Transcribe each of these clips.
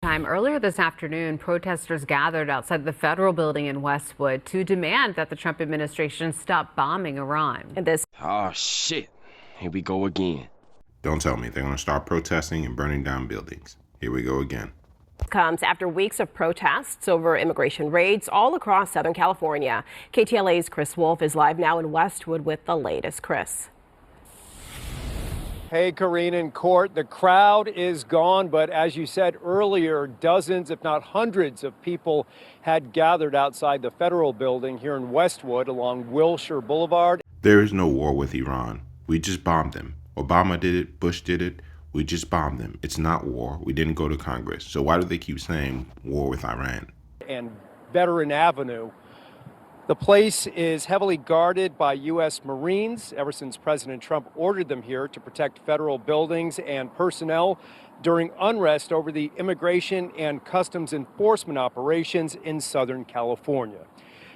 Earlier this afternoon, protesters gathered outside the federal building in Westwood to demand that the Trump administration stop bombing Iran. Oh, shit. Here we go again. Don't tell me they're going to start protesting and burning down buildings. Here we go again. Comes after weeks of protests over immigration raids all across Southern California. KTLA's Chris Wolf is live now in Westwood with the latest. Chris. Hey, Karine and Court, the crowd is gone, but as you said earlier, dozens, if not hundreds of people had gathered outside the federal building here in Westwood along Wilshire Boulevard. There is no war with Iran. We just bombed them. Obama did it, Bush did it. We just bombed them. It's not war. We didn't go to Congress. So why do they keep saying war with Iran? And Veteran Avenue. The place is heavily guarded by U.S. Marines ever since President Trump ordered them here to protect federal buildings and personnel during unrest over the immigration and customs enforcement operations in Southern California.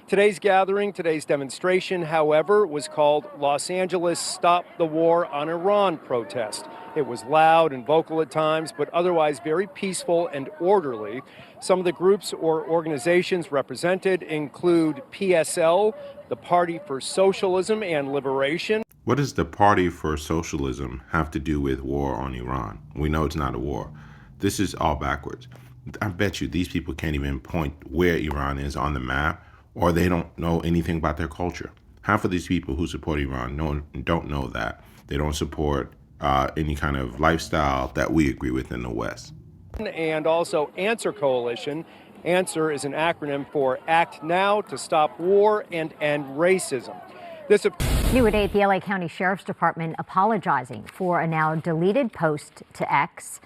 Today's gathering, today's demonstration, however, was called Los Angeles Stop the War on Iran protest. It was loud and vocal at times, but otherwise very peaceful and orderly. Some of the groups or organizations represented include PSL, the Party for Socialism and Liberation. What does the Party for Socialism have to do with war on Iran? We know it's not a war. This is all backwards. I bet you these people can't even point where Iran is on the map, or they don't know anything about their culture. Half of these people who support Iran don't know that. They don't support any kind of lifestyle that we agree with in the West. And also Answer Coalition. Answer is an acronym for Act Now to Stop War and End Racism. New at 8, the LA County Sheriff's Department apologizing for a now deleted post to X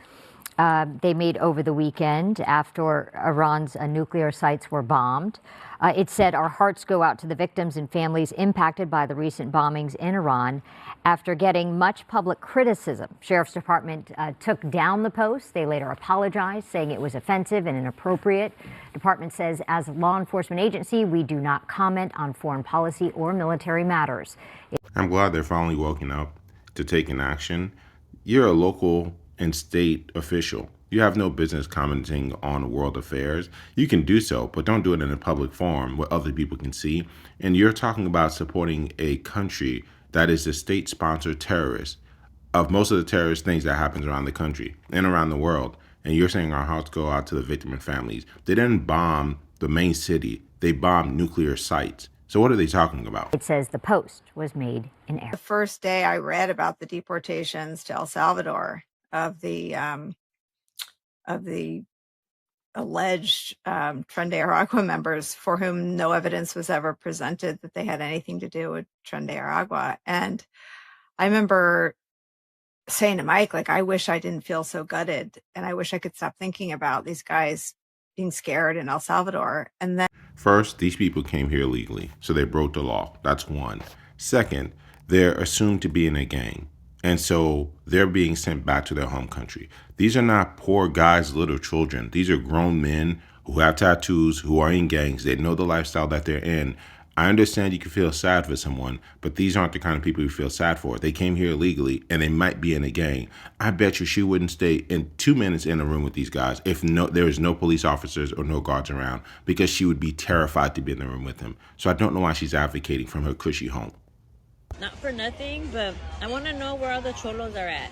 they made over the weekend after Iran's nuclear sites were bombed. It said, "Our hearts go out to the victims and families impacted by the recent bombings in Iran." After getting much public criticism, Sheriff's Department took down the post. They later apologized, saying it was offensive and inappropriate. Department says, as a law enforcement agency, we do not comment on foreign policy or military matters. I'm glad they're finally woken up to taking action. You're a local and state official. You have no business commenting on world affairs. You can do so, but don't do it in a public forum where other people can see. And you're talking about supporting a country that is the state-sponsored terrorist of most of the terrorist things that happens around the country and around the world. And you're saying our hearts go out to the victim and families. They didn't bomb the main city. They bombed nuclear sites. So what are they talking about? It says the post was made in error. The first day I read about the deportations to El Salvador of the alleged Tren de Aragua members for whom no evidence was ever presented that they had anything to do with Tren de Aragua. And I remember saying to Mike, like, I wish I didn't feel so gutted, and I wish I could stop thinking about these guys being scared in El Salvador. And then first, these people came here illegally, so they broke the law. That's one. Second, they're assumed to be in a gang. And so they're being sent back to their home country. These are not poor guys, little children. These are grown men who have tattoos, who are in gangs. They know the lifestyle that they're in. I understand you can feel sad for someone, but these aren't the kind of people you feel sad for. They came here illegally, and they might be in a gang. I bet you she wouldn't stay in 2 minutes in a room with these guys if there is no police officers or no guards around, because she would be terrified to be in the room with them. So I don't know why she's advocating from her cushy home. Not for nothing, but I want to know where all the cholos are at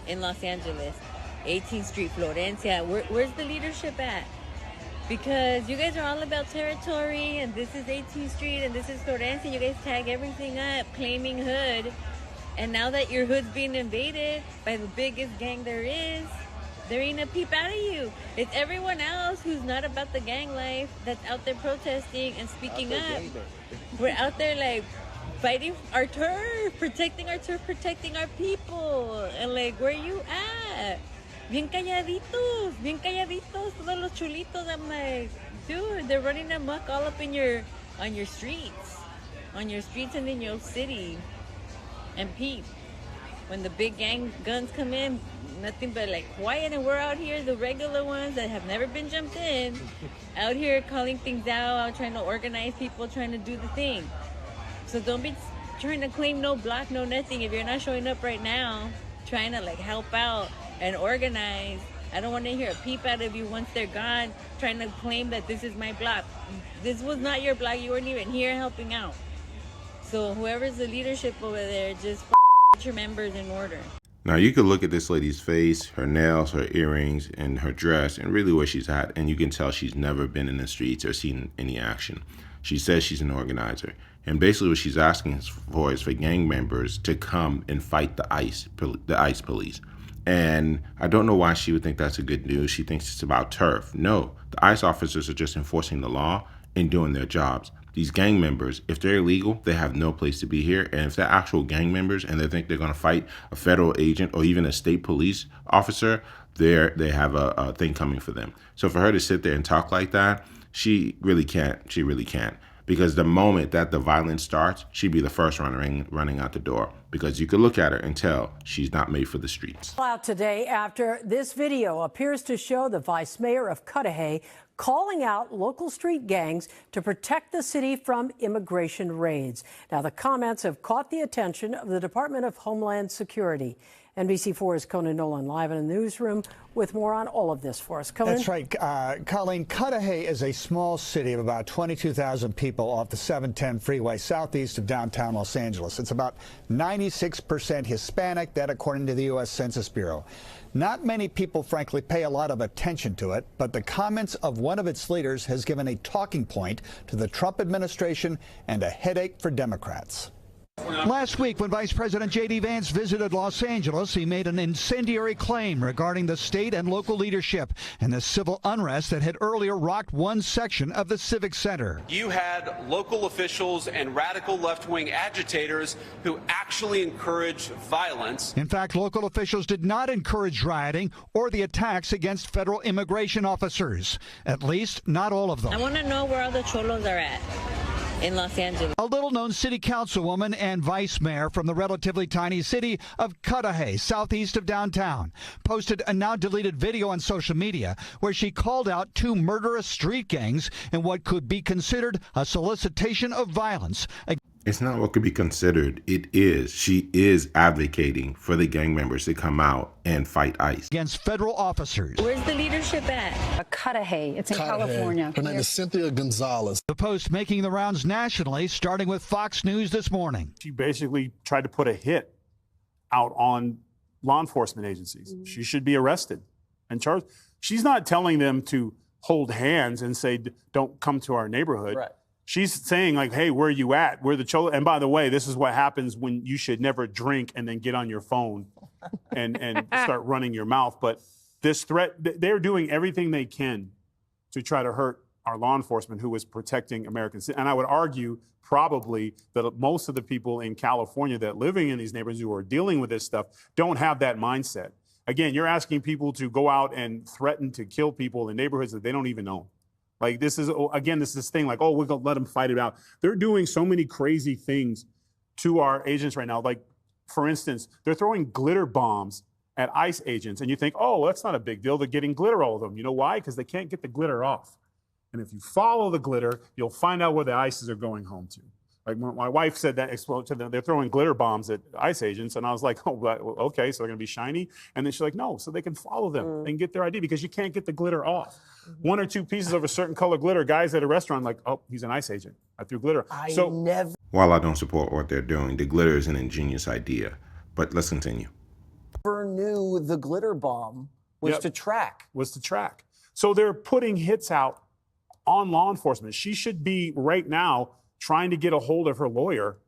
in Los Angeles. 18th Street, Florencia. Where's the leadership at? Because you guys are all about territory, and this is 18th Street, and this is Florencia. You guys tag everything up, claiming hood. And now that your hood's being invaded by the biggest gang there is, there ain't a peep out of you. It's everyone else who's not about the gang life that's out there protesting and speaking up. We're out there like fighting our turf, protecting our turf, protecting our people. And like, where you at? Bien calladitos, todos los chulitos. I'm like, dude, they're running amok all up in on your streets and in your city. And Pete, when the big gang guns come in, nothing but like quiet, and we're out here, the regular ones that have never been jumped in, out here calling things out, trying to organize people, trying to do the thing. So don't be trying to claim no block, no nothing. If you're not showing up right now, trying to like help out and organize, I don't want to hear a peep out of you once they're gone, trying to claim that this is my block. This was not your block. You weren't even here helping out. So whoever's the leadership over there, just get your members in order. Now, you could look at this lady's face, her nails, her earrings, and her dress, and really where she's at, and you can tell she's never been in the streets or seen any action. She says she's an organizer. And basically what she's asking for is for gang members to come and fight the ICE police. And I don't know why she would think that's a good news. She thinks it's about turf. No, the ICE officers are just enforcing the law and doing their jobs. These gang members, if they're illegal, they have no place to be here. And if they're actual gang members and they think they're going to fight a federal agent or even a state police officer, they have a thing coming for them. So for her to sit there and talk like that, she really can't. She really can't. Because the moment that the violence starts, she'd be the first running out the door. Because you could look at her and tell she's not made for the streets. Out today after this video appears to show the vice mayor of Cudahy calling out local street gangs to protect the city from immigration raids. Now, the comments have caught the attention of the Department of Homeland Security. NBC4's Conan Nolan live in the newsroom with more on all of this for us. Conan? That's right. Colleen, Cudahy is a small city of about 22,000 people off the 710 freeway southeast of downtown Los Angeles. It's about 96% Hispanic, that according to the U.S. Census Bureau. Not many people, frankly, pay a lot of attention to it, but the comments of one of its leaders has given a talking point to the Trump administration and a headache for Democrats. Last week, when Vice President J.D. Vance visited Los Angeles, he made an incendiary claim regarding the state and local leadership and the civil unrest that had earlier rocked one section of the Civic Center. You had local officials and radical left-wing agitators who actually encouraged violence. In fact, local officials did not encourage rioting or the attacks against federal immigration officers. At least, not all of them. I want to know where all the cholos are at in Los Angeles. A little-known city councilwoman and vice mayor from the relatively tiny city of Cudahy, southeast of downtown, posted a now-deleted video on social media where she called out two murderous street gangs in what could be considered a solicitation of violence. It's not what could be considered. It is. She is advocating for the gang members to come out and fight ICE against federal officers. Where's the leadership at? Cudahy. It's in California. Her name is Cynthia Gonzalez. The post making the rounds nationally, starting with Fox News this morning. She basically tried to put a hit out on law enforcement agencies. She should be arrested and charged. She's not telling them to hold hands and say, don't come to our neighborhood. Right. She's saying, like, hey, where are you at? We're the cholo. And by the way, this is what happens when you should never drink and then get on your phone and start running your mouth. But this threat, they're doing everything they can to try to hurt our law enforcement who is protecting Americans. And I would argue probably that most of the people in California that living in these neighborhoods who are dealing with this stuff don't have that mindset. Again, you're asking people to go out and threaten to kill people in neighborhoods that they don't even own. Like, this is, again, this thing like, oh, we're going to let them fight it out. They're doing so many crazy things to our agents right now. Like, for instance, they're throwing glitter bombs at ICE agents. And you think, oh, that's not a big deal. They're getting glitter all of them. You know why? Because they can't get the glitter off. And if you follow the glitter, you'll find out where the ICEs are going home to. Like, my wife said that to them, they're throwing glitter bombs at ICE agents. And I was like, oh, okay, so they're going to be shiny? And then she's like, no, so they can follow them and get their ID because you can't get the glitter off. One or two pieces of a certain color glitter, guys at a restaurant like, oh, he's an ICE agent. I threw glitter. While I don't support what they're doing, the glitter is an ingenious idea. But let's continue. Never knew the glitter bomb was to track. So they're putting hits out on law enforcement. She should be right now trying to get a hold of her lawyer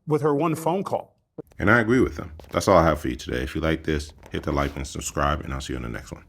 with her one phone call. And I agree with them. That's all I have for you today. If you like this, hit the like and subscribe, and I'll see you on the next one.